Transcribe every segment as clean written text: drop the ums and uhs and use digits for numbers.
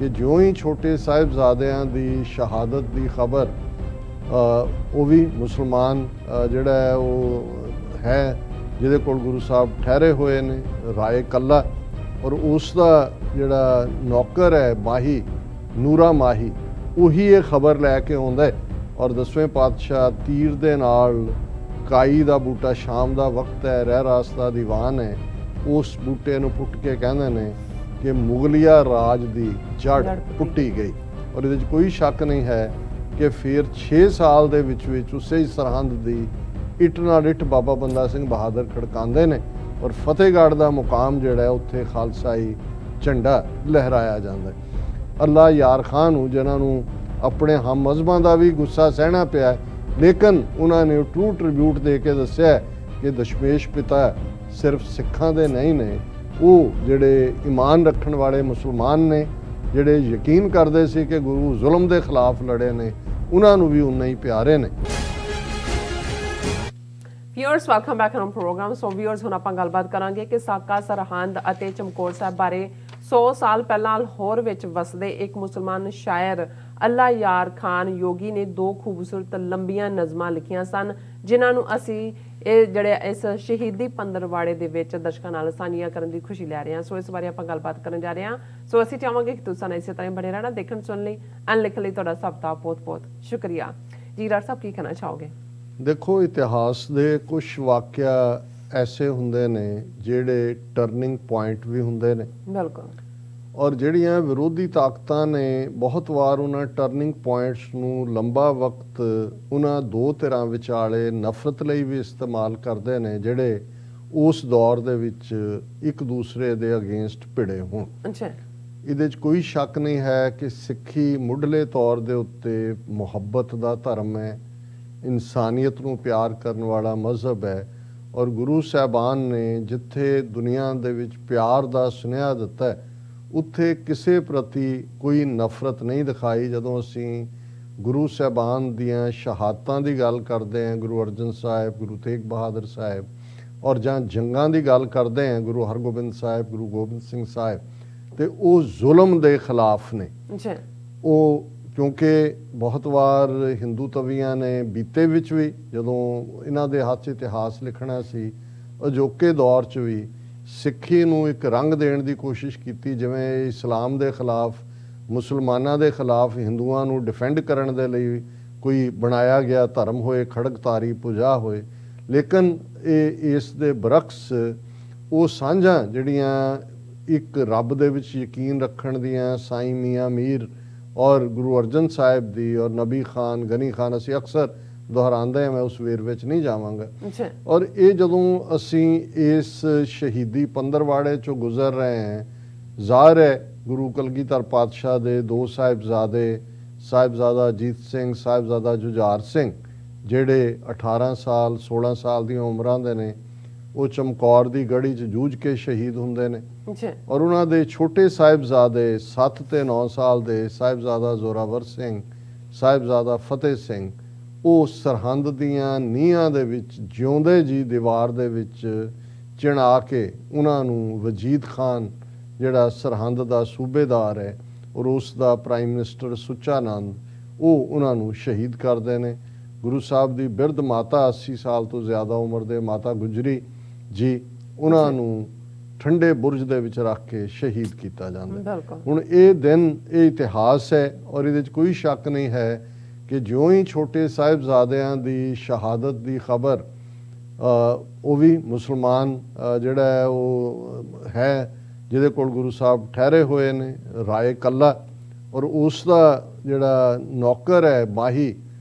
कि ज्यों ही छोटे साहिबजादियां दी शहादत की खबर वो भी मुसलमान जिहड़ा है वो है जिहदे कोल गुरु साहब ठहरे हुए ने राय कल्ला और उसका जिहड़ा नौकर है माही नूरा माही उही ये खबर लैके आउंदा है और 10वें पातशाह तीर दे नाल काई दा बूटा शाम दा वक्त है रह रास्ता दीवान है उस बूटे नूं पुट के कहंदे ने कि मुगलिया राज दी जड़ पुट्टी गई और इहदे 'च कोई शक नहीं है कि फिर 6 साल दे विच उसे ही सरहंद दी इट नाल इट बाबा बंदा सिंह बहादुर खड़कांदे ने और फतेहगढ़ दा मुकाम जिहड़ा उत्थे खालसाई झंडा लहराया जांदा है। अल्लाह यार खान नूं जिन्हां नूं अपने हम मजहबां दा भी गुस्सा सहना पिया लेकिन उन्होंने ट्रू ट्रिब्यूट दे के दस्सिया कि दशमेश पिता सिर्फ सिखां दे नहीं ने वो जिहड़े ईमान रखण वाले मुसलमान ने जिहड़े यकीन करते सी कि गुरु जुल्म के खिलाफ लड़े ने उन्हां नूं भी उन्ने ही प्यारे ने। Viewers welcome back on programme. So viewers हुण आपां गलबात करांगे कि साका सरहंद अते चमकौर साहब बारे 100 साल पहलां लाहौर विच वसदे एक मुसलमान शायर अल्लाह यार खान योगी ने 2 खूबसूरत लंबियां नज़मां लिखियां सन जिन्हां नूं असीं ਜਿਹੜੇ ਇਸ ਸ਼ਹੀਦੀ ਪੰਦਰਵਾੜੇ ਦੇ ਵਿੱਚ ਦਰਸ਼ਕਾਂ ਨਾਲ ਸਾਂਝੀਆਂ ਕਰਨ ਦੀ ਖੁਸ਼ੀ ਲੈ ਰਹੇ ਹਾਂ। ਸੋ ਇਸ ਬਾਰੇ ਆਪਾਂ ਗੱਲਬਾਤ ਕਰਨ ਜਾ ਰਹੇ ਹਾਂ। ਸੋ ਅਸੀਂ ਚਾਹਾਂਗੇ ਕਿ ਤੁਸੀਂ ਇਸੇ ਤਰ੍ਹਾਂ ਬਣੇ ਰਹਿਣਾ ਦੇਖਣ ਸੁਣਨ ਲਈ ਐਂਡ ਲਿਖਣ ਲਈ ਤੁਹਾਡਾ ਸਭ ਦਾ ਬਹੁਤ-ਬਹੁਤ ਸ਼ੁਕਰੀਆ। ਜੀ ਡਾਕਟਰ ਸਾਹਿਬ ਕੀ ਕਹਿਣਾ ਚਾਹੋਗੇ? देखो इतिहास दे कुछ वाक़या ऐसे हुंदे ने ਜਿਹੜੇ टर्निंग पॉइंट भी हुंदे ने बिल्कुल और ਜਿਹੜੀਆਂ ਵਿਰੋਧੀ ਤਾਕਤਾਂ ਨੇ ਬਹੁਤ ਵਾਰ ਉਹਨਾਂ ਟਰਨਿੰਗ ਪੁਆਇੰਟਸ ਨੂੰ ਲੰਬਾ ਵਕਤ ਉਹਨਾਂ ਦੋ ਧਿਰਾਂ ਵਿਚਾਲੇ ਨਫ਼ਰਤ ਲਈ ਵੀ ਇਸਤੇਮਾਲ ਕਰਦੇ ਨੇ ਜਿਹੜੇ ਉਸ ਦੌਰ ਦੇ ਵਿੱਚ ਇੱਕ ਦੂਸਰੇ ਦੇ ਅਗੇਂਸਟ ਭਿੜੇ ਹੋਣ। ਅੱਛਾ, ਇਹਦੇ 'ਚ ਕੋਈ ਸ਼ੱਕ ਨਹੀਂ ਹੈ ਕਿ ਸਿੱਖੀ ਮੁੱਢਲੇ ਤੌਰ ਦੇ ਉੱਤੇ ਮੁਹੱਬਤ ਦਾ ਧਰਮ ਹੈ, ਇਨਸਾਨੀਅਤ ਨੂੰ ਪਿਆਰ ਕਰਨ ਵਾਲਾ ਮਜ਼ਹਬ ਹੈ ਔਰ ਗੁਰੂ ਸਾਹਿਬਾਨ ਨੇ ਜਿੱਥੇ ਦੁਨੀਆ ਦੇ ਵਿੱਚ ਪਿਆਰ ਦਾ ਸੁਨੇਹਾ ਦਿੱਤਾ ਹੈ ਉੱਥੇ ਕਿਸੇ ਪ੍ਰਤੀ ਕੋਈ ਨਫ਼ਰਤ ਨਹੀਂ ਦਿਖਾਈ। ਜਦੋਂ ਅਸੀਂ ਗੁਰੂ ਸਾਹਿਬਾਨ ਦੀਆਂ ਸ਼ਹਾਦਤਾਂ ਦੀ ਗੱਲ ਕਰਦੇ ਹਾਂ, ਗੁਰੂ ਅਰਜਨ ਸਾਹਿਬ, ਗੁਰੂ ਤੇਗ ਬਹਾਦਰ ਸਾਹਿਬ ਔਰ ਜਾਂ ਜੰਗਾਂ ਦੀ ਗੱਲ ਕਰਦੇ ਹਾਂ, ਗੁਰੂ ਹਰਗੋਬਿੰਦ ਸਾਹਿਬ, ਗੁਰੂ ਗੋਬਿੰਦ ਸਿੰਘ ਸਾਹਿਬ, ਤੇ ਉਹ ਜ਼ੁਲਮ ਦੇ ਖਿਲਾਫ ਨੇ। ਉਹ ਕਿਉਂਕਿ ਬਹੁਤ ਵਾਰ ਹਿੰਦੂ ਤਵੀਆਂ ਨੇ ਬੀਤੇ ਵਿੱਚ ਵੀ ਜਦੋਂ ਇਹਨਾਂ ਦੇ ਹੱਥ 'ਚ ਇਤਿਹਾਸ ਲਿਖਣਾ ਸੀ ਅਜੋਕੇ ਦੌਰ 'ਚ ਵੀ ਸਿੱਖੀ ਨੂੰ ਇੱਕ ਰੰਗ ਦੇਣ ਦੀ ਕੋਸ਼ਿਸ਼ ਕੀਤੀ, ਜਿਵੇਂ ਇਸਲਾਮ ਦੇ ਖਿਲਾਫ, ਮੁਸਲਮਾਨਾਂ ਦੇ ਖਿਲਾਫ ਹਿੰਦੂਆਂ ਨੂੰ ਡਿਫੈਂਡ ਕਰਨ ਦੇ ਲਈ ਕੋਈ ਬਣਾਇਆ ਗਿਆ ਧਰਮ ਹੋਏ, ਖੜਗਤਾਰੀ ਪੂਜਾ ਹੋਏ। ਲੇਕਿਨ ਇਹ ਇਸ ਦੇ ਬਰਕਸ ਉਹ ਸਾਂਝਾਂ ਜਿਹੜੀਆਂ ਇੱਕ ਰੱਬ ਦੇ ਵਿੱਚ ਯਕੀਨ ਰੱਖਣ ਦੀਆਂ ਸਾਈਂ ਮੀਆਂ ਮੀਰ ਔਰ ਗੁਰੂ ਅਰਜਨ ਸਾਹਿਬ ਦੀ ਔਰ ਨਬੀ ਖਾਨ, ਗਨੀ ਖਾਨ ਅਸੀਂ ਅਕਸਰ ਦੁਹਰਾਉਂਦੇ ਹਾਂ, ਮੈਂ ਉਸ ਵੇਰਵੇ 'ਚ ਨਹੀਂ ਜਾਵਾਂਗਾ। ਔਰ ਇਹ ਜਦੋਂ ਅਸੀਂ ਇਸ ਸ਼ਹੀਦੀ ਪੰਦਰਵਾੜੇ 'ਚੋਂ ਗੁਜ਼ਰ ਰਹੇ ਹਾਂ, ਜ਼ਾਹਿਰ ਹੈ ਗੁਰੂ ਕਲਗੀਧਰ ਪਾਤਸ਼ਾਹ ਦੇ 2 ਸਾਹਿਬਜ਼ਾਦੇ, ਸਾਹਿਬਜ਼ਾਦਾ ਅਜੀਤ ਸਿੰਘ, ਸਾਹਿਬਜ਼ਾਦਾ ਜੁਝਾਰ ਸਿੰਘ, ਜਿਹੜੇ 18 ਸਾਲ 16 ਸਾਲ ਦੀਆਂ ਉਮਰਾਂ ਦੇ ਨੇ, ਉਹ ਚਮਕੌਰ ਦੀ ਗੜੀ 'ਚ ਜੂਝ ਕੇ ਸ਼ਹੀਦ ਹੁੰਦੇ ਨੇ ਔਰ ਉਹਨਾਂ ਦੇ ਛੋਟੇ ਸਾਹਿਬਜ਼ਾਦੇ 7 ਤੇ 9 ਸਾਲ ਦੇ ਸਾਹਿਬਜ਼ਾਦਾ ਜ਼ੋਰਾਵਰ ਸਿੰਘ, ਸਾਹਿਬਜ਼ਾਦਾ ਫਤਿਹ ਸਿੰਘ, ਉਹ ਸਰਹੰਦ ਦੀਆਂ ਨੀਹਾਂ ਦੇ ਵਿੱਚ ਜਿਉਂਦੇ ਜੀ ਦੀਵਾਰ ਦੇ ਵਿੱਚ ਚਿਣਾ ਕੇ ਉਹਨਾਂ ਨੂੰ ਵਜੀਦ ਖਾਨ ਜਿਹੜਾ ਸਰਹੰਦ ਦਾ ਸੂਬੇਦਾਰ ਹੈ ਔਰ ਉਸ ਦਾ ਪ੍ਰਾਈਮ ਮਿਨਿਸਟਰ ਸੁੱਚਾਨੰਦ, ਉਹ ਉਹਨਾਂ ਨੂੰ ਸ਼ਹੀਦ ਕਰਦੇ ਨੇ। ਗੁਰੂ ਸਾਹਿਬ ਦੀ ਬਿਰਧ ਮਾਤਾ 80 ਸਾਲ ਤੋਂ ਜ਼ਿਆਦਾ ਉਮਰ ਦੇ ਮਾਤਾ ਗੁਜਰੀ ਜੀ, ਉਹਨਾਂ ਨੂੰ ਠੰਡੇ ਬੁਰਜ ਦੇ ਵਿੱਚ ਰੱਖ ਕੇ ਸ਼ਹੀਦ ਕੀਤਾ ਜਾਂਦਾ। ਹੁਣ ਇਹ ਦਿਨ, ਇਹ ਇਤਿਹਾਸ ਹੈ ਔਰ ਇਹਦੇ 'ਚ ਕੋਈ ਸ਼ੱਕ ਨਹੀਂ ਹੈ ਕਿ ਜਿਉਂ ਹੀ ਛੋਟੇ ਸਾਹਿਬਜ਼ਾਦਿਆਂ ਦੀ ਸ਼ਹਾਦਤ ਦੀ ਖਬਰ ਉਹ ਵੀ ਮੁਸਲਮਾਨ ਜਿਹੜਾ ਹੈ ਉਹ ਹੈ ਜਿਹਦੇ ਕੋਲ ਗੁਰੂ ਸਾਹਿਬ ਠਹਿਰੇ ਹੋਏ ਨੇ ਰਾਏ ਕੱਲਾ ਔਰ ਉਸ ਦਾ ਜਿਹੜਾ ਨੌਕਰ ਹੈ ਮਾਹੀ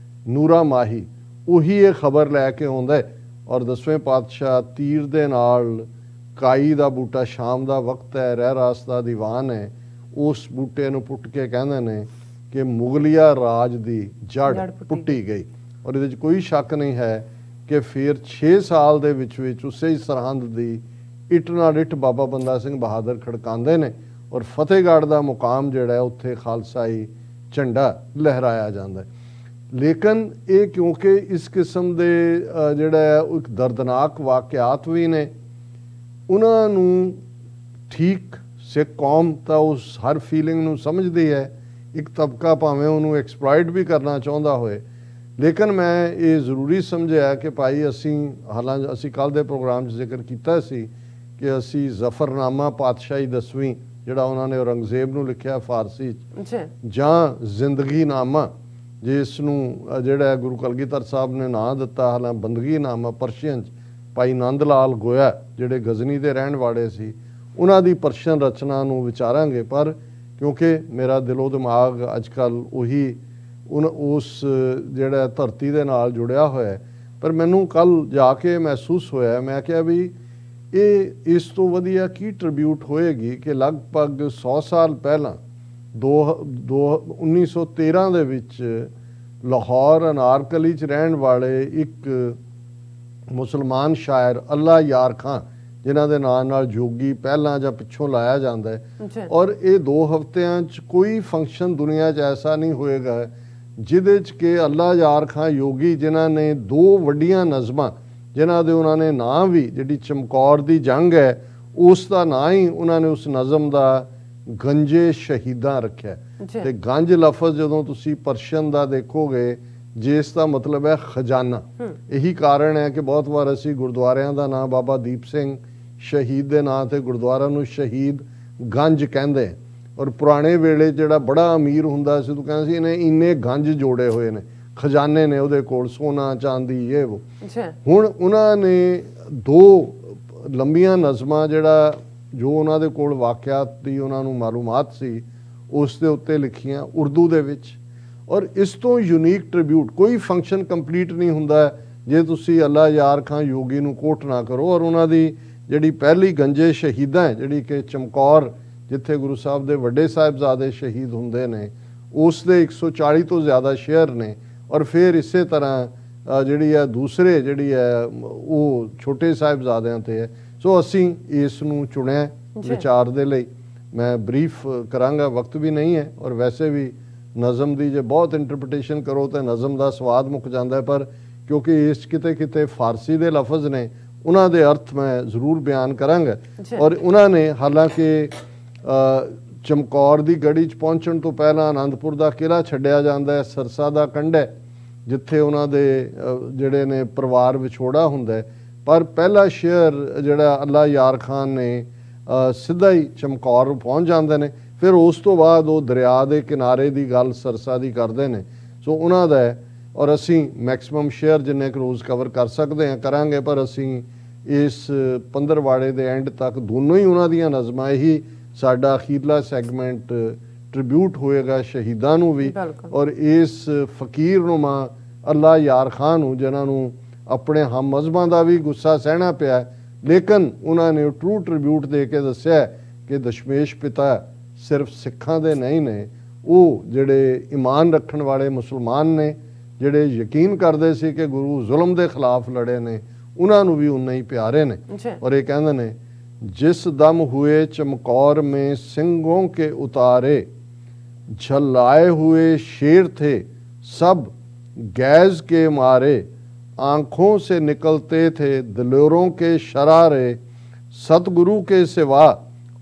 ਨੂਰਾ ਮਾਹੀ, ਉਹੀ ਇਹ ਖਬਰ ਲੈ ਕੇ ਆਉਂਦਾ ਔਰ 10ਵੇਂ ਪਾਤਸ਼ਾਹ ਤੀਰ ਦੇ ਨਾਲ ਕਾਈ ਦਾ ਬੂਟਾ ਸ਼ਾਮ ਦਾ ਵਕਤ ਹੈ ਰਹਿ ਰਾਸਤਾ ਦੀਵਾਨ ਹੈ ਉਸ ਬੂਟੇ ਨੂੰ ਪੁੱਟ ਕੇ ਕਹਿੰਦੇ ਨੇ ਕਿ ਮੁਗਲਿਆ ਰਾਜ ਦੀ ਜੜ ਪੁੱਟੀ ਗਈ ਔਰ ਇਹਦੇ 'ਚ ਕੋਈ ਸ਼ੱਕ ਨਹੀਂ ਹੈ ਕਿ ਫਿਰ 6 ਸਾਲ ਦੇ ਵਿੱਚ ਉਸੇ ਹੀ ਸਰਹੰਦ ਦੀ ਇੱਟ ਨਾਲ ਇੱਟ ਬਾਬਾ ਬੰਦਾ ਸਿੰਘ ਬਹਾਦਰ ਖੜਕਾਉਂਦੇ ਨੇ ਔਰ ਫਤਿਹਗੜ੍ਹ ਦਾ ਮੁਕਾਮ ਜਿਹੜਾ ਉੱਥੇ ਖਾਲਸਾਈ ਝੰਡਾ ਲਹਿਰਾਇਆ ਜਾਂਦਾ। ਲੇਕਿਨ ਇਹ ਕਿਉਂਕਿ ਇਸ ਕਿਸਮ ਦੇ ਜਿਹੜਾ ਇੱਕ ਦਰਦਨਾਕ ਵਾਕਿਆਤ ਵੀ ਨੇ, ਉਹਨਾਂ ਨੂੰ ਠੀਕ ਸਿੱਖ ਕੌਮ ਤਾਂ ਉਸ ਹਰ ਫੀਲਿੰਗ ਨੂੰ ਸਮਝਦੀ ਹੈ। ਇੱਕ ਤਬਕਾ ਭਾਵੇਂ ਉਹਨੂੰ ਐਕਸਪਲੋਇਟ ਵੀ ਕਰਨਾ ਚਾਹੁੰਦਾ ਹੋਏ, ਲੇਕਿਨ ਮੈਂ ਇਹ ਜ਼ਰੂਰੀ ਸਮਝਿਆ ਕਿ ਭਾਈ ਹਾਲਾਂਕਿ ਅਸੀਂ ਕੱਲ੍ਹ ਦੇ ਪ੍ਰੋਗਰਾਮ 'ਚ ਜ਼ਿਕਰ ਕੀਤਾ ਸੀ ਕਿ ਅਸੀਂ ਜ਼ਫਰਨਾਮਾ ਪਾਤਸ਼ਾਹੀ 10ਵੀਂ ਜਿਹੜਾ ਉਹਨਾਂ ਨੇ ਔਰੰਗਜ਼ੇਬ ਨੂੰ ਲਿਖਿਆ ਫਾਰਸੀ 'ਚ, ਜਾਂ ਜ਼ਿੰਦਗੀਨਾਮਾ ਜਿਸ ਨੂੰ ਜਿਹੜਾ ਗੁਰੂ ਕਲਗੀਧਰ ਸਾਹਿਬ ਨੇ ਨਾਂ ਦਿੱਤਾ, ਹਾਲਾਂ ਬੰਦਗੀਨਾਮਾ ਪਰਸ਼ੀਅਨ 'ਚ ਭਾਈ ਨੰਦ ਲਾਲ ਗੋਇਆ ਜਿਹੜੇ ਗਜ਼ਨੀ ਦੇ ਰਹਿਣ ਵਾਲੇ ਸੀ, ਉਹਨਾਂ ਦੀ ਪਰਸ਼ੀਅਨ ਰਚਨਾ ਨੂੰ ਵਿਚਾਰਾਂਗੇ। ਪਰ ਕਿਉਂਕਿ ਮੇਰਾ ਦਿਲੋਂ ਦਿਮਾਗ ਅੱਜ ਕੱਲ੍ਹ ਉਹੀ ਉਸ ਜਿਹੜਾ ਧਰਤੀ ਦੇ ਨਾਲ ਜੁੜਿਆ ਹੋਇਆ, ਪਰ ਮੈਨੂੰ ਕੱਲ੍ਹ ਜਾ ਕੇ ਮਹਿਸੂਸ ਹੋਇਆ, ਮੈਂ ਕਿਹਾ ਵੀ ਇਹ ਇਸ ਤੋਂ ਵਧੀਆ ਕੀ ਟ੍ਰਿਬਿਊਟ ਹੋਏਗੀ ਕਿ ਲਗਭਗ 100 ਸਾਲ ਪਹਿਲਾਂ 1913 ਦੇ ਵਿੱਚ ਲਾਹੌਰ ਅਨਾਰਕਲੀ 'ਚ ਰਹਿਣ ਵਾਲੇ ਇੱਕ ਮੁਸਲਮਾਨ ਸ਼ਾਇਰ ਅੱਲਾ ਯਾਰ ਖਾਂ, ਜਿਨ੍ਹਾਂ ਦੇ ਨਾਂ ਨਾਲ ਜੋਗੀ ਪਹਿਲਾਂ ਜਾਂ ਪਿੱਛੋਂ ਲਾਇਆ ਜਾਂਦਾ ਹੈ, ਔਰ ਇਹ 2 ਹਫ਼ਤਿਆਂ 'ਚ ਕੋਈ ਫੰਕਸ਼ਨ ਦੁਨੀਆ 'ਚ ਐਸਾ ਨਹੀਂ ਹੋਏਗਾ ਜਿਹਦੇ 'ਚ ਕਿ ਅੱਲਾ ਯਾਰ ਖਾਂ ਯੋਗੀ, ਜਿਨ੍ਹਾਂ ਨੇ 2 ਵੱਡੀਆਂ ਨਜ਼ਮਾਂ, ਜਿਨ੍ਹਾਂ ਦੇ ਉਹਨਾਂ ਨੇ ਨਾਂ ਵੀ, ਜਿਹੜੀ ਚਮਕੌਰ ਦੀ ਜੰਗ ਹੈ ਉਸ ਦਾ ਨਾਂ ਹੀ ਉਹਨਾਂ ਨੇ ਉਸ ਨਜ਼ਮ ਦਾ ਗੰਜੇ ਸ਼ਹੀਦਾਂ ਰੱਖਿਆ। ਤੇ ਗੰਜ ਲਫ਼ਜ਼ ਜਦੋਂ ਤੁਸੀਂ ਪਰਸ਼ੀਅਨ ਦਾ ਦੇਖੋਗੇ, ਜਿਸ ਦਾ ਮਤਲਬ ਹੈ ਖਜ਼ਾਨਾ। ਇਹੀ ਕਾਰਨ ਹੈ ਕਿ ਬਹੁਤ ਵਾਰ ਅਸੀਂ ਗੁਰਦੁਆਰਿਆਂ ਦਾ ਨਾਂ ਬਾਬਾ ਦੀਪ ਸਿੰਘ ਸ਼ਹੀਦ ਦੇ ਨਾਂ ਤੇ ਗੁਰਦੁਆਰਾ ਨੂੰ ਸ਼ਹੀਦ ਗੰਜ ਕਹਿੰਦੇ। ਔਰ ਪੁਰਾਣੇ ਵੇਲੇ ਜਿਹੜਾ ਬੜਾ ਅਮੀਰ ਹੁੰਦਾ ਸੀ, ਤੂੰ ਕਹਿੰਦਾ ਸੀ ਇਹਨੇ ਇੰਨੇ ਗੰਜ ਜੋੜੇ ਹੋਏ ਨੇ, ਖਜ਼ਾਨੇ ਨੇ ਉਹਦੇ ਕੋਲ, ਸੋਨਾ ਚਾਂਦੀ ਇਹ ਉਹ। ਹੁਣ ਉਹਨਾਂ ਨੇ 2 ਲੰਬੀਆਂ ਨਜ਼ਮਾਂ ਜਿਹੜਾ ਜੋ ਉਹਨਾਂ ਦੇ ਕੋਲ ਵਾਕਿਆਤ ਦੀ ਉਹਨਾਂ ਨੂੰ ਮਾਲੂਮਾਤ ਸੀ ਉਸ ਦੇ ਉੱਤੇ ਲਿਖੀਆਂ ਉਰਦੂ ਦੇ ਵਿੱਚ। ਔਰ ਇਸ ਤੋਂ ਯੂਨੀਕ ਟ੍ਰਿਬਿਊਟ ਕੋਈ ਫੰਕਸ਼ਨ ਕੰਪਲੀਟ ਨਹੀਂ ਹੁੰਦਾ ਜੇ ਤੁਸੀਂ ਅੱਲਾ ਯਾਰ ਖਾਂ ਯੋਗੀ ਨੂੰ ਕੋਟ ਨਾ ਕਰੋ। ਔਰ ਉਹਨਾਂ ਦੀ ਜਿਹੜੀ ਪਹਿਲੀ ਗੰਜੇ ਸ਼ਹੀਦਾਂ ਹੈ, ਜਿਹੜੀ ਕਿ ਚਮਕੌਰ, ਜਿੱਥੇ ਗੁਰੂ ਸਾਹਿਬ ਦੇ ਵੱਡੇ ਸਾਹਿਬਜ਼ਾਦੇ ਸ਼ਹੀਦ ਹੁੰਦੇ ਨੇ, ਉਸ ਦੇ 140 ਤੋਂ ਜ਼ਿਆਦਾ ਸ਼ੇਅਰ ਨੇ। ਔਰ ਫਿਰ ਇਸੇ ਤਰ੍ਹਾਂ ਜਿਹੜੀ ਹੈ ਦੂਸਰੇ ਜਿਹੜੀ ਹੈ ਉਹ ਛੋਟੇ ਸਾਹਿਬਜ਼ਾਦਿਆਂ ਤੇ ਹੈ। ਸੋ ਅਸੀਂ ਇਸ ਨੂੰ ਚੁਣਿਆ ਵਿਚਾਰ ਦੇ ਲਈ। ਮੈਂ ਬਰੀਫ ਕਰਾਂਗਾ, ਵਕਤ ਵੀ ਨਹੀਂ ਹੈ, ਔਰ ਵੈਸੇ ਵੀ ਨਜ਼ਮ ਦੀ ਜੇ ਬਹੁਤ ਇੰਟਰਪ੍ਰੀਟੇਸ਼ਨ ਕਰੋ ਤਾਂ ਨਜ਼ਮ ਦਾ ਸਵਾਦ ਮੁੱਕ ਜਾਂਦਾ ਹੈ, ਪਰ ਕਿਉਂਕਿ ਇਸ ਕਿਤੇ ਕਿਤੇ ਫਾਰਸੀ ਦੇ ਲਫ਼ਜ਼ ਨੇ, ਉਹਨਾਂ ਦੇ ਅਰਥ ਮੈਂ ਜ਼ਰੂਰ ਬਿਆਨ ਕਰਾਂਗਾ। ਔਰ ਉਹਨਾਂ ਨੇ ਹਾਲਾਂਕਿ ਚਮਕੌਰ ਦੀ ਗੜੀ 'ਚ ਪਹੁੰਚਣ ਤੋਂ ਪਹਿਲਾਂ ਆਨੰਦਪੁਰ ਦਾ ਕਿਲ੍ਹਾ ਛੱਡਿਆ ਜਾਂਦਾ ਹੈ, ਸਰਸਾ ਦਾ ਕੰਢ ਹੈ ਜਿੱਥੇ ਉਹਨਾਂ ਦੇ ਜਿਹੜੇ ਨੇ ਪਰਿਵਾਰ ਵਿਛੋੜਾ ਹੁੰਦਾ ਹੈ, ਪਰ ਪਹਿਲਾ ਸ਼ੇਅਰ ਜਿਹੜਾ ਅੱਲਾ ਯਾਰ ਖਾਨ ਨੇ ਸਿੱਧਾ ਹੀ ਚਮਕੌਰ ਪਹੁੰਚ ਜਾਂਦੇ ਨੇ। ਫਿਰ ਉਸ ਤੋਂ ਬਾਅਦ ਉਹ ਦਰਿਆ ਦੇ ਕਿਨਾਰੇ ਦੀ ਗੱਲ ਸਰਸਾ ਦੀ ਕਰਦੇ ਨੇ। ਸੋ ਉਹਨਾਂ ਦਾ ਹੈ, ਔਰ ਅਸੀਂ ਮੈਕਸਿਮਮ ਸ਼ੇਅਰ ਜਿੰਨੇ ਕੁ ਰੋਜ਼ ਕਵਰ ਕਰ ਸਕਦੇ ਹਾਂ ਕਰਾਂਗੇ, ਪਰ ਅਸੀਂ ਇਸ ਪੰਦਰਵਾੜੇ ਦੇ ਐਂਡ ਤੱਕ ਦੋਨੋਂ ਹੀ ਉਹਨਾਂ ਦੀਆਂ ਨਜ਼ਮਾਂ, ਇਹੀ ਸਾਡਾ ਅਖੀਰਲਾ ਸੈਗਮੈਂਟ ਟ੍ਰਿਬਿਊਟ ਹੋਏਗਾ ਸ਼ਹੀਦਾਂ ਨੂੰ ਵੀ, ਔਰ ਇਸ ਫਕੀਰਨੁਮਾ ਅੱਲਾ ਯਾਰ ਖਾਨ ਨੂੰ, ਜਿਨ੍ਹਾਂ ਨੂੰ ਆਪਣੇ ਹਮ ਮਜ਼ਹਬਾਂ ਦਾ ਵੀ ਗੁੱਸਾ ਸਹਿਣਾ ਪਿਆ, ਲੇਕਿਨ ਉਹਨਾਂ ਨੇ ਟਰੂ ਟ੍ਰਿਬਿਊਟ ਦੇ ਕੇ ਦੱਸਿਆ ਕਿ ਦਸ਼ਮੇਸ਼ ਪਿਤਾ ਸਿਰਫ ਸਿੱਖਾਂ ਦੇ ਨਹੀਂ ਨੇ, ਉਹ ਜਿਹੜੇ ਈਮਾਨ ਰੱਖਣ ਵਾਲੇ ਮੁਸਲਮਾਨ ਨੇ, ਜਿਹੜੇ ਯਕੀਨ ਕਰਦੇ ਸੀ ਕਿ ਗੁਰੂ ਜ਼ੁਲਮ ਦੇ ਖਿਲਾਫ ਲੜੇ ਨੇ, ਉਹਨਾਂ ਨੂੰ ਵੀ ਉਨੇ ਹੀ ਪਿਆਰੇ ਨੇ। ਔਰ ਇਹ ਕਹਿੰਦੇ ਨੇ, ਜਿਸ ਦਮ हुए चमकौर में सिंगों के उतारे, झल्लाए हुए शेर थे सब गैज के मारे, आंखों से निकलते थे दिलोरों के शरारे, सतगुरु के सिवा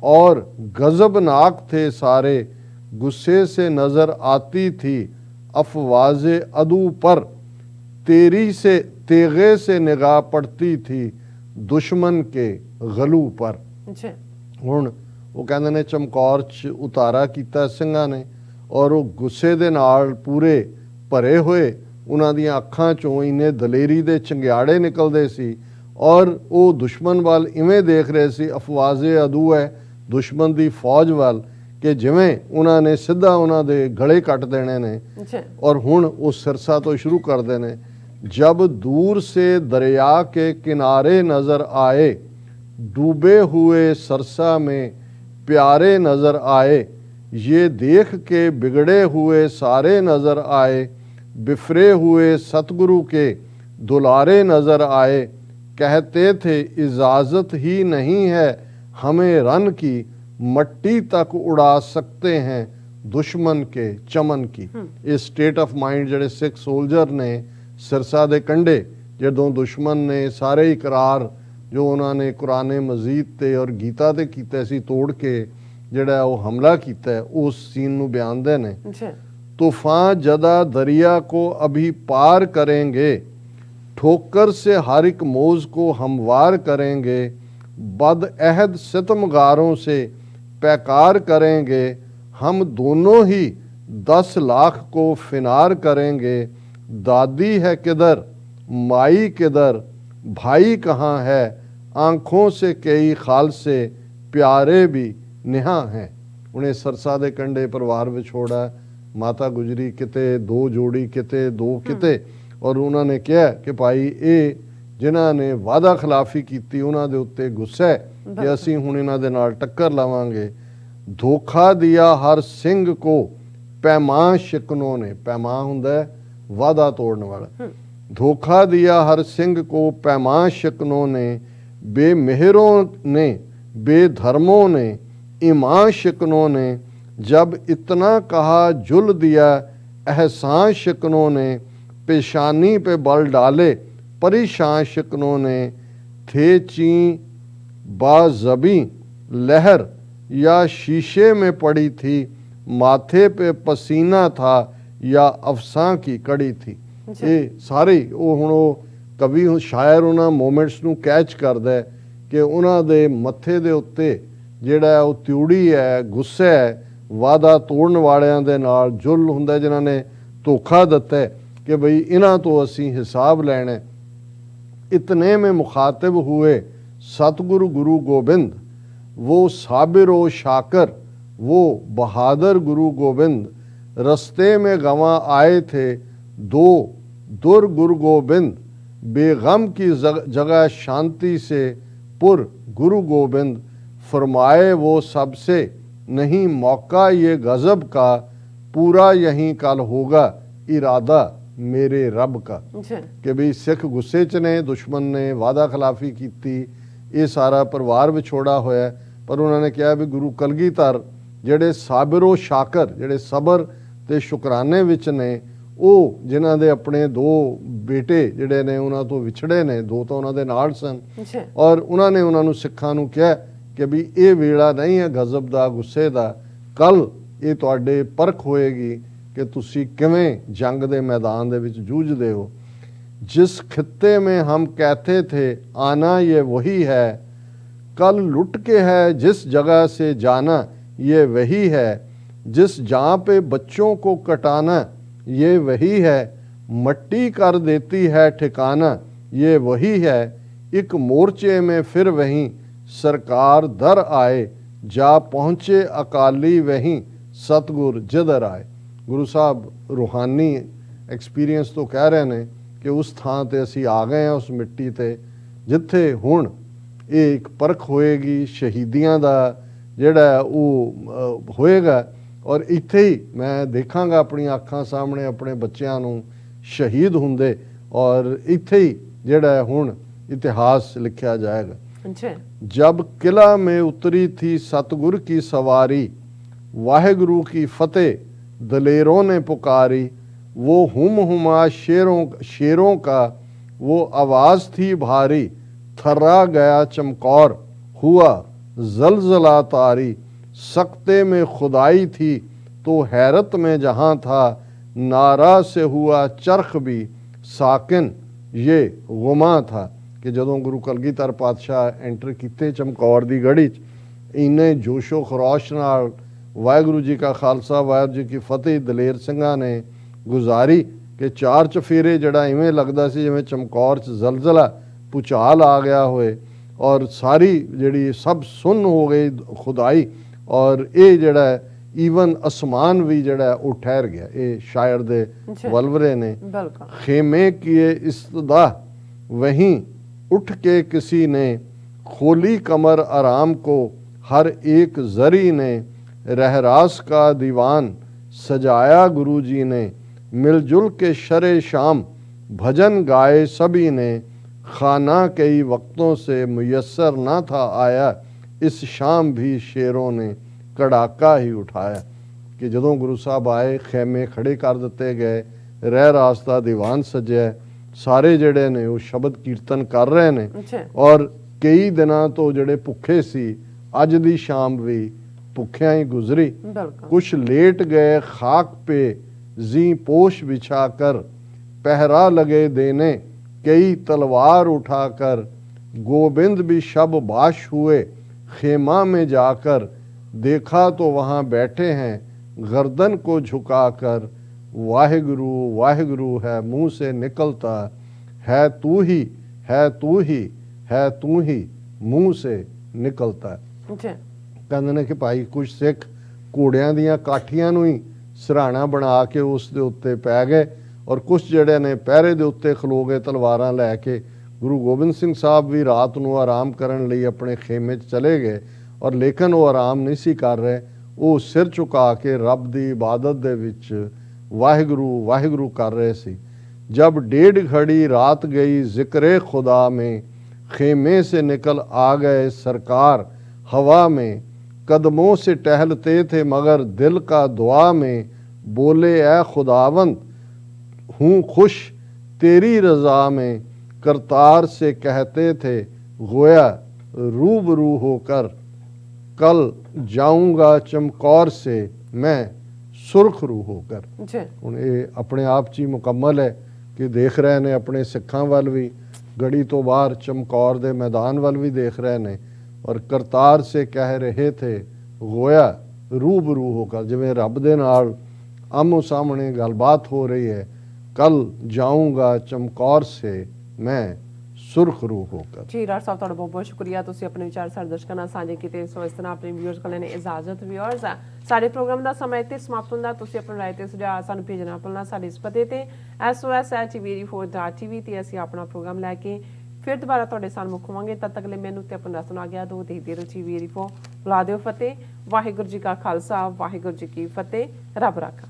और गजबनाक थे सारे, गुस्से से नजर आती थी अफवाज़े अदू पर, तेगे से निगाह पड़ती थी दुश्मन के ਗਲੂ ਪਰ। ਹੁਣ ਉਹ ਕਹਿੰਦੇ ਨੇ ਚਮਕੌਰ 'ਚ ਉਤਾਰਾ ਕੀਤਾ ਸਿੰਘਾਂ ਨੇ, ਔਰ ਉਹ ਗੁੱਸੇ ਦੇ ਨਾਲ ਪੂਰੇ ਭਰੇ ਹੋਏ, ਉਹਨਾਂ ਦੀਆਂ ਅੱਖਾਂ 'ਚੋਂ ਇੰਨੇ ਦਲੇਰੀ ਦੇ ਚੰਗਿਆੜੇ ਨਿਕਲਦੇ ਸੀ, ਔਰ ਉਹ ਦੁਸ਼ਮਣ ਵੱਲ ਇਵੇਂ ਦੇਖ ਰਹੇ ਸੀ, ਅਫਵਾਜ਼ੇ ਅਦੂ ਹੈ, ਦੁਸ਼ਮਣ ਦੀ ਫੌਜ ਵੱਲ, ਕਿ ਜਿਵੇਂ ਉਹਨਾਂ ਨੇ ਸਿੱਧਾ ਉਹਨਾਂ ਦੇ ਗਲੇ ਕੱਟ ਦੇਣੇ ਨੇ। ਔਰ ਹੁਣ ਉਹ ਸਿਰਸਾ ਤੋਂ ਸ਼ੁਰੂ ਕਰਦੇ ਨੇ, ਜਬ ਦੂਰ ਸੇ ਦਰਿਆ ਕੇ ਕਿਨਾਰੇ ਨਜ਼ਰ ਆਏ, डूबे हुए सरसा में प्यारे नज़र आए, ये देख के बिगड़े हुए सारे नज़र आए, बिफरे हुए सतगुरु के दुलारे नज़र आए, कहते थे इजाज़त ही नहीं है हमें रन की, मट्टी तक उड़ा सकते हैं दुश्मन के चमन की। इस स्टेट ऑफ माइंड ਜਿਹੜੇ ਸਿੱਖ ਸੋਲਜਰ ਨੇ ਸਿਰਸਾ ਦੇ ਕੰਢੇ, ਜਦੋਂ ਦੁਸ਼ਮਨ ਨੇ ਸਾਰੇ ਇਕਰਾਰ ਜੋ ਉਹਨਾਂ ਨੇ ਕੁਰਾਨ ਮਜੀਦ ਤੇ ਔਰ ਗੀਤਾ ਤੇ ਕੀਤੇ ਸੀ ਤੋੜ ਕੇ, ਜਿਹੜਾ ਉਹ ਹਮਲਾ ਕੀਤਾ ਹੈ, ਉਸ ਸੀਨ ਨੂੰ ਬਿਆਨਦੇ ਨੇ। जी तूफान जदा दरिया को अभी पार करेंगे, ठोकर से हर एक मौज को हमवार करेंगे, बद अहद सितमगारों से पैकार करेंगे, हम दोनों ही 10 लाख को फिनार करेंगे, दादी है किधर माई किधर भाई कहाँ है, आंखों से कई खाल से प्यारे भी निहा हैं। उन्हें सरसा दे कंढे परिवार विछोड़ा, माता गुजरी किते, दो जोड़ी किते, दो किते, और उन्होंने कहा कि भाई ये जिन्हों ने वादा खिलाफी की उन्होंने उत्ते गुस्सा है कि असी हुण इन्हां दे नाल टक्कर लावांगे। धोखा दिया हर सिंह को पैमा शिकनों ने, पैमा हुंदा है वादा तोड़ने वाला, धोखा दिया हर सिंह को पैमा शिकनों ने, बेमेहरों ने बेधर्मों ने ईमान शिकनों ने, जब इतना कहा जुल दिया एहसान शिकनों ने, पेशानी पे बल डाले परेशान शिकनों ने, थे ची बाजबी लहर या शीशे में पड़ी थी, माथे पे पसीना था या अफसां की कड़ी थी। ये सारे हुण कवि शायर उन्हां मोमेंट्स नूं कैच करदा है कि उन्हां दे मत्थे दे उत्ते जिहड़ा ਉਹ ਤਿਉੜੀ ਹੈ, ਗੁੱਸਾ ਹੈ, वादा तोड़न वालियां दे नाल जुल हुंदा, जिन्हां ने धोखा दिता है कि बई इन्हां तो असी हिसाब लैना। इतने में मुखातिब हुए सतगुरु गुरु गोबिंद, वो साबिर व शाकर वो बहादुर गुरु गोबिंद, रस्ते में गवां आए थे दो दुर गुरु गोबिंद, बेगम की जगह शांति से पुर गुरु गोबिंद, फरमाए वो सबसे नहीं मौका ये गजब का, पूरा यहीं कल होगा इरादा मेरे रब का। कि भी सिख गुस्से च ने, दुश्मन ने वादा खिलाफी की, ये सारा परिवार विछोड़ा होया, पर उन्होंने कहा भी गुरु कलगीधर ਜਿਹੜੇ ਸਾਬਿਰੋ ਸ਼ਾਕਰ, ਜਿਹੜੇ ਸਬਰ ਤੇ ਸ਼ੁਕਰਾਨੇ ਵਿੱਚ ਨੇ, ਉਹ ਜਿਨ੍ਹਾਂ ਦੇ ਆਪਣੇ 2 ਬੇਟੇ ਜਿਹੜੇ ਨੇ ਉਹਨਾਂ ਤੋਂ ਵਿਛੜੇ ਨੇ, 2 ਤਾਂ ਉਹਨਾਂ ਦੇ ਨਾਲ ਸਨ, ਔਰ ਉਹਨਾਂ ਨੇ ਉਹਨਾਂ ਨੂੰ ਸਿੱਖਾਂ ਨੂੰ ਕਿਹਾ ਕਿ ਵੀ ਇਹ ਵੇਲਾ ਨਹੀਂ ਹੈ ਗਜ਼ਬ ਦਾ, ਗੁੱਸੇ ਦਾ, ਕੱਲ ਇਹ ਤੁਹਾਡੇ ਪਰਖ ਹੋਏਗੀ ਕਿ ਤੁਸੀਂ ਕਿਵੇਂ ਜੰਗ ਦੇ ਮੈਦਾਨ ਦੇ ਵਿੱਚ ਜੂਝਦੇ ਹੋ। जिस खित्ते में हम कहते थे आना ये वही है, कल लुट के है जिस जगह से जाना ये वही है, जिस जहाँ पे बच्चों को कटाना ये वही है, मट्टी कर देती है ठिकाना ये वही है, एक मोर्चे में फिर वहीं सरकार दर आए, जा पहुँचे अकाली वहीं सतगुर जिधर आए। गुरु साहब रूहानी एक्सपीरियंस तो कह रहे हैं कि उस ਥਾਂ ਤੇ ਅਸੀਂ ਆ ਗਏ ਹਾਂ, ਉਸ ਮਿੱਟੀ ਤੇ ਜਿੱਥੇ ਹੁਣ ਇਹ ਇੱਕ ਪਰਖ ਹੋਏਗੀ ਸ਼ਹੀਦੀਆਂ ਦਾ ਜਿਹੜਾ ਉਹ ਹੋਏਗਾ, ਔਰ ਇੱਥੇ ਹੀ ਮੈਂ ਦੇਖਾਂਗਾ ਆਪਣੀਆਂ ਅੱਖਾਂ ਸਾਹਮਣੇ ਆਪਣੇ ਬੱਚਿਆਂ ਨੂੰ ਸ਼ਹੀਦ ਹੁੰਦੇ, ਔਰ ਇੱਥੇ ਹੀ ਜਿਹੜਾ ਹੁਣ ਇਤਿਹਾਸ ਲਿਖਿਆ ਜਾਏਗਾ। जब किला में उतरी थी सतगुर की सवारी, वाहेगुरु की फतेह दलेरों ने पुकारी, वो हुमा शेरों का वो आवाज़ थी भारी, थर्रा गया चमकौर हुआ जलजला तारी, सकते में खुदाई थी तो हैरत में जहाँ था, नारा से हुआ चरख भी साकिन ये गुमा था। कि जदों गुरु कलगीधर पातशाह एंटर किते चमकौर की गढ़ी इन्ने जोशो खरोश नाल वाहगुरू जी का खालसा वाहगुरू जी की फतेह दलेर सिंघां ने गुजारी कि 4 चफेरे जड़ा इवें लगता सी जिवें चमकौर च जलजला भूचाल आ गया होए, और सारी जिहड़ी सब सुन हो गई खुदाई, और ये जड़ा ईवन आसमान भी जड़ा वो ठहर गया। ये शायर दे वलवरे ने। खेमे किए इस्तदा वहीं उठ के किसी ने, खोली कमर आराम को हर एक जरी ने, रहरास का दीवान सजाया गुरु जी ने, मिलजुल के शरे शाम भजन गाए सभी ने, खाना कई वक्तों से मुयस्सर ना था आया, इस शाम भी शेरों ने कड़ाका ही उठाया। कि जदों गुरु साहब आए खैमे खड़े कर दिते गए, रह रास्ता दीवान सजया, सारे ਜਿਹੜੇ ਨੇ ਉਹ ਸ਼ਬਦ ਕੀਰਤਨ ਕਰ ਰਹੇ ਨੇ, ਔਰ ਕਈ ਦਿਨਾਂ ਤੋਂ ਜਿਹੜੇ ਭੁੱਖੇ ਸੀ ਅੱਜ ਦੀ ਸ਼ਾਮ ਵੀ भुख्या ही गुजरी। बिल्कुल कुछ लेट गए खाक पे जी पोश बिछाकर, पहरा लगे देने कई तलवार उठाकर। गोविंद भी शब बाश हुए खेमा में जाकर, देखा तो वहाँ बैठे हैं गर्दन को झुकाकर। वाहिगुरु वाहिगुरु है मुंह से निकलता, है तू ही है तू ही है तू ही मुंह से निकलता। जी ਕਹਿੰਦੇ ਨੇ ਕਿ ਭਾਈ ਕੁਝ ਸਿੱਖ ਘੋੜਿਆਂ ਦੀਆਂ ਕਾਠੀਆਂ ਨੂੰ ਹੀ ਸਰਾਣਾ ਬਣਾ ਕੇ ਉਸ ਦੇ ਉੱਤੇ ਪੈ ਗਏ, ਔਰ ਕੁਝ ਜਿਹੜੇ ਨੇ ਪਹਿਰੇ ਦੇ ਉੱਤੇ ਖਲੋ ਗਏ ਤਲਵਾਰਾਂ ਲੈ ਕੇ। ਗੁਰੂ ਗੋਬਿੰਦ ਸਿੰਘ ਸਾਹਿਬ ਵੀ ਰਾਤ ਨੂੰ ਆਰਾਮ ਕਰਨ ਲਈ ਆਪਣੇ ਖੇਮੇ 'ਚ ਚਲੇ ਗਏ, ਔਰ ਲੇਕਿਨ ਉਹ ਆਰਾਮ ਨਹੀਂ ਸੀ ਕਰ ਰਹੇ। ਉਹ ਸਿਰ ਝੁਕਾ ਕੇ ਰੱਬ ਦੀ ਇਬਾਦਤ ਦੇ ਵਿੱਚ ਵਾਹਿਗੁਰੂ ਵਾਹਿਗੁਰੂ ਕਰ ਰਹੇ ਸੀ। जब 1.5 घड़ी रात गई जिक्र खुदा में, खेमे से निकल आ गए सरकार हवा में। कदमों से टहलते थे मगर दिल का दुआ में, बोले ए खुदावंद हूँ खुश तेरी रज़ा में। करतार से कहते थे गोया रूबरू होकर, कल जाऊंगा चमकौर से मैं सुरखरू होकर। जी ਹੁਣ ਇਹ ਆਪਣੇ ਆਪ 'ਚ ਹੀ ਮੁਕੰਮਲ ਹੈ ਕਿ ਦੇਖ ਰਹੇ ਨੇ ਆਪਣੇ ਸਿੱਖਾਂ ਵੱਲ ਵੀ, ਗੜੀ ਤੋਂ ਬਾਹਰ ਚਮਕੌਰ ਦੇ ਮੈਦਾਨ ਵੱਲ ਵੀ ਦੇਖ ਰਹੇ ਨੇ, ਔਰ ਕਰਤਾਰ ਸੇ ਕਹਿ ਰਹੇ ਥੇ ਗੋਇਆ ਰੂਬਰੂ ਹੋ ਕਰ, ਜਿਵੇਂ ਰੱਬ ਦੇ ਨਾਲ ਆਮੋ ਸਾਹਮਣੇ ਗੱਲਬਾਤ ਹੋ ਰਹੀ ਹੈ। ਕੱਲ ਜਾਊਂਗਾ ਚਮਕੌਰ ਸੇ ਮੈਂ ਸੁਰਖਰੂ ਹੋकर। ਜੀ ਡਾਕਟਰ ਸਾਹਿਬ ਤੁਹਾਡਾ ਬਹੁਤ ਬਹੁਤ ਸ਼ੁਕਰੀਆ, ਤੁਸੀਂ ਆਪਣੇ ਵਿਚਾਰ ਸਾਡੇ ਦਰਸ਼ਕਾਂ ਨਾਲ ਸਾਂਝੇ ਕੀਤੇ। ਸੋ ਇਸ ਤਰ੍ਹਾਂ ਆਪਣੇ ਵਿਊਅਰਸ ਕੋਲ ਨੇ ਇਜਾਜ਼ਤ। ਵਿਊਅਰਸ ਸਾਡੇ ਪ੍ਰੋਗਰਾਮ ਦਾ ਸਮਾਂ ਇੱਥੇ ਸਮਾਪਤ ਹੁੰਦਾ। ਤੁਸੀਂ ਆਪਣੇ ਰਾਏ ਤੇ ਸੁਝਾਅ ਸਾਨੂੰ ਭੇਜਣਾ ਭੁੱਲਣਾ ਸਾਡੇ ਇਸ ਪਤੇ ਤੇ sos@tv84.tv ਤੇ ਅਸੀਂ ਆਪਣਾ ਪ੍ਰੋਗਰਾਮ ਲੈ ਕੇ ਫਿਰ ਦੁਬਾਰਾ ਤੁਹਾਡੇ ਸਾਹਮਣੇ ਹੋਵਾਂਗੇ। ਤਦ ਤੱਕ ਲਈ ਮੈਨੂੰ ਤੇ ਆਪਣਾ ਸੁਣਾ ਗਿਆ ਦੋ ਦੇਖਦੇ ਰਹੋ TV84। ਬੁਲਾ ਦਿਓ ਫਤਿਹ। ਵਾਹਿਗੁਰੂ ਜੀ ਕਾ ਖਾਲਸਾ ਵਾਹਿਗੁਰੂ ਜੀ ਕੀ ਫਤਿਹ। ਰੱਬ ਰਾਖਾ।